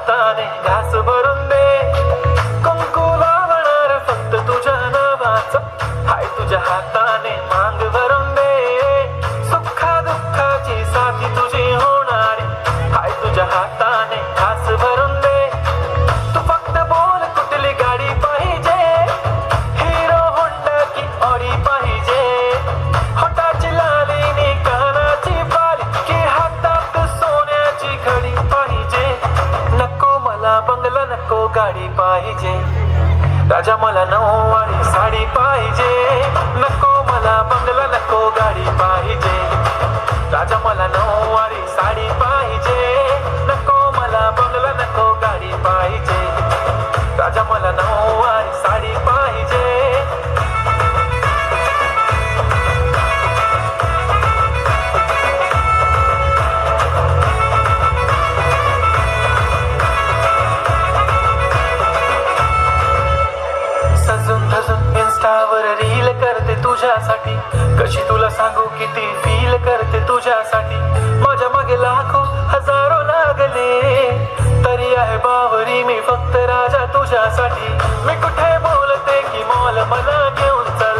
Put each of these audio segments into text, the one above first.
हाताने घास भरून दे, कुंकू लावणार फक्त तुझ्या नावाचं, हाय तुझ्या हाताने मांग भरून दे, सुखा दुःखाची साथी तुझी होणारी, हाय तुझ्या हाताने घास भरून दे. तू फक्त बोल कुठली गाडी पाहिजे, हिरो होंडा की ऑडी पाहिजे, होटाची लाली नी कानाची बाली की हातात सोन्याची घडी पाहिजे. नको मला बंगला नको गाडी पाहिजे, राजा मला नऊवारी साडी पाहिजे. नको मला बंगला नको गाडी पाहिजे, राजा मला नऊवारी साडी पाहिजे. नको मला बंगला नको गाडी पाहिजे, राजा मला नऊवारी साडी पाहिजे. सजून धजून इन्स्टावर रील करते तुझ्यासाठी, कशी तुला सांगू किती फील करते तुझ्यासाठी. माझ्या मागे लाखो हजारो लागले, तरी आहे बावरी मी फक्त राजा तुझ्यासाठी. मी कुठे बोलते की मॉल मला घेऊन चल,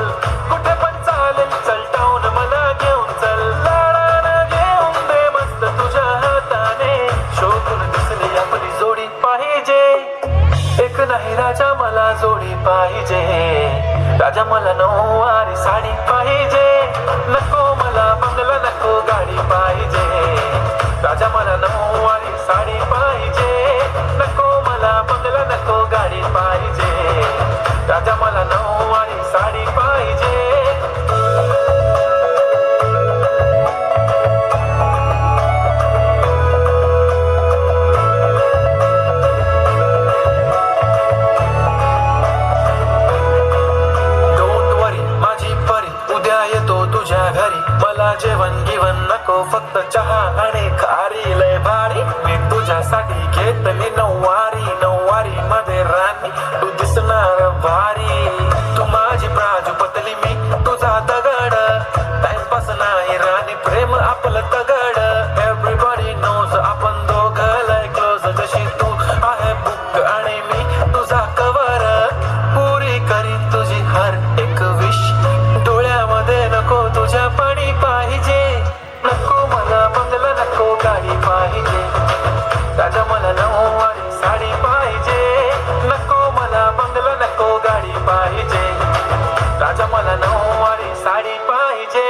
कुठे पण चालेल चल टाऊन मला घेऊन चल. लाडानं घेऊन दे मस्त तुझ्या हाताने, शोभून दिसली आपली जोडी पाहिजे. एक नाही राजा मला जोडी पाहिजे, राजा मला नऊवारी साडी पाहिजे. नको मला बंगला नको गाडी पाहिजे, राजा मला नऊवारी साडी पाहिजे. नको मला बंगला नको गाडी पाहिजे, राजा मला नऊवारी साडी पाहिजे. जेवण गिवण नको फक्त चहा आणि खारी लय भारी, मी तुझ्यासाठी घेतली नऊवारी, नऊवारी मध्ये राणी तू दिसणार भारी. तू माझी प्राजूपतली मी तुझा दगड, टाइमपास नाही राणी प्रेम आपलं तगड. एव्हरीबडी नोज आपण दोघं लय क्लोज, जशी तू आहे बुक आणि मी तुझा कवर. पुरी करी तुझी हर एक विश, डोळ्यामध्ये नको तुझ्या पाणी पाहिजे. नको मला बंगला नको गाडी पाहिजे, राजा मला नऊवारी साडी पाहिजे. नको मला बंगला नको गाडी पाहिजे, राजा मला नऊवारी साडी पाहिजे.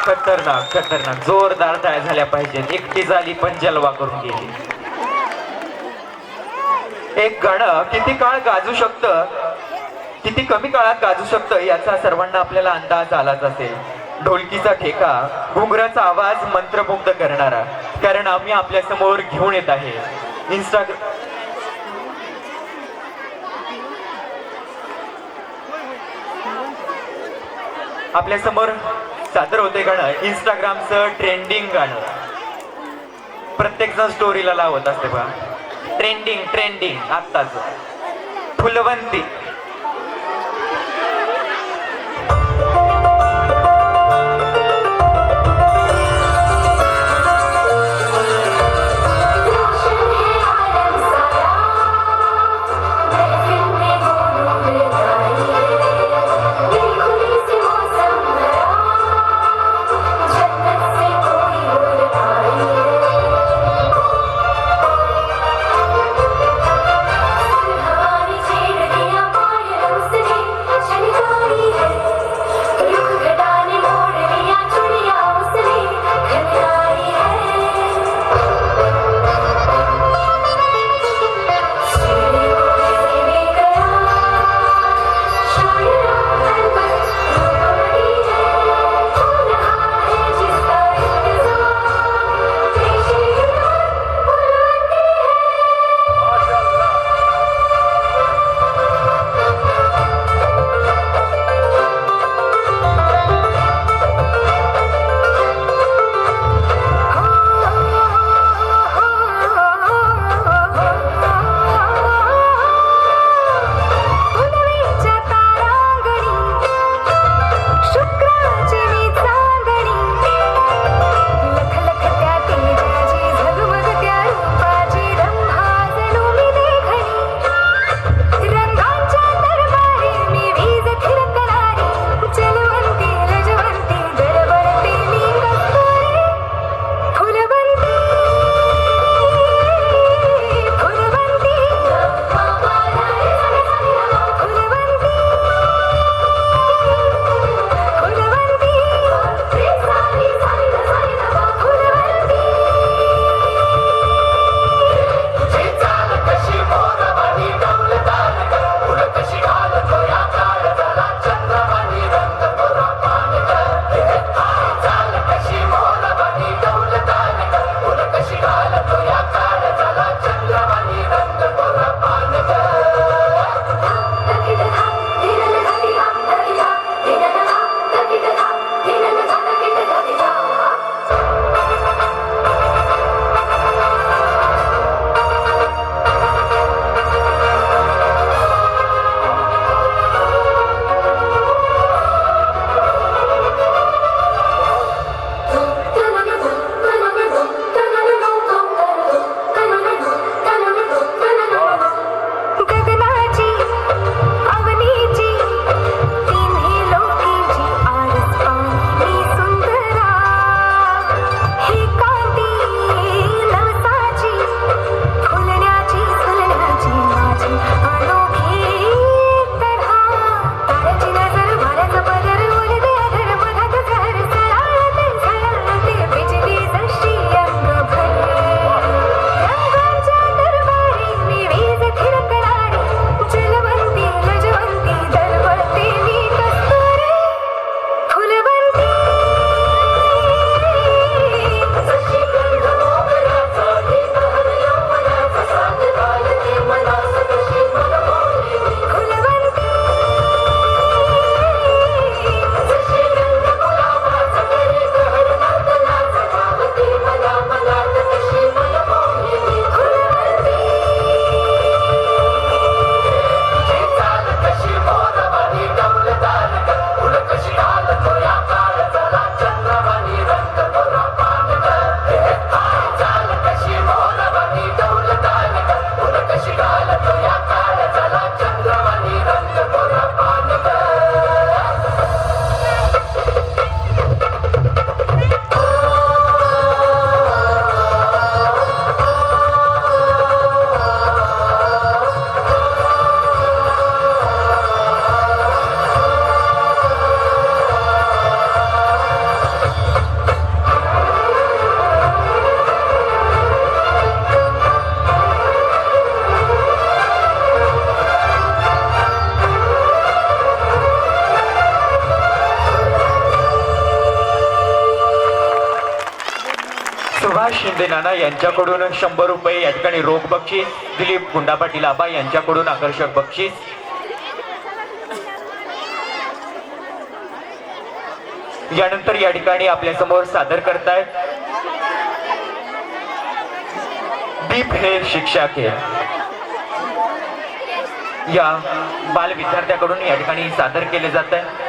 खतरनाक खतरनाक, जोरदार टाळ्या झाल्या पाहिजेत. एकटी झाली पण जलवा करून गेली. एक गाणं किती काळ गाजू शकतं, किती कमी काळात गाजू शकतं याचा सर्वांना आपल्याला अंदाज आलाच असेल. ढोलकीचा ठेका, घुंगराचा आवाज मंत्रमुग्ध करणारा. कारण आम्ही आपल्या समोर घेऊन येत आहे आपल्या समोर सादर होते गाणं इंस्टाग्रामचं ट्रेंडिंग गाणं. प्रत्येक जण स्टोरीला लावत असते बघा, ट्रेंडिंग ट्रेंडिंग. आत्ताच फुलवंती. हमारी छेड़ दिया सुभाष शिंदे नाना यांच्याकडून 100 रुपये या ठिकाणी रोख बक्षीस, दिलीप गुंडा पाटील आबा यांच्याकडून आकर्षक बक्षीस, यानंतर या ठिकाणी आपल्या समोर सादर करतायत दीप हे शिक्षा खेळ, या बाल विद्यार्थ्याकडून या ठिकाणी सादर केले जात आहे।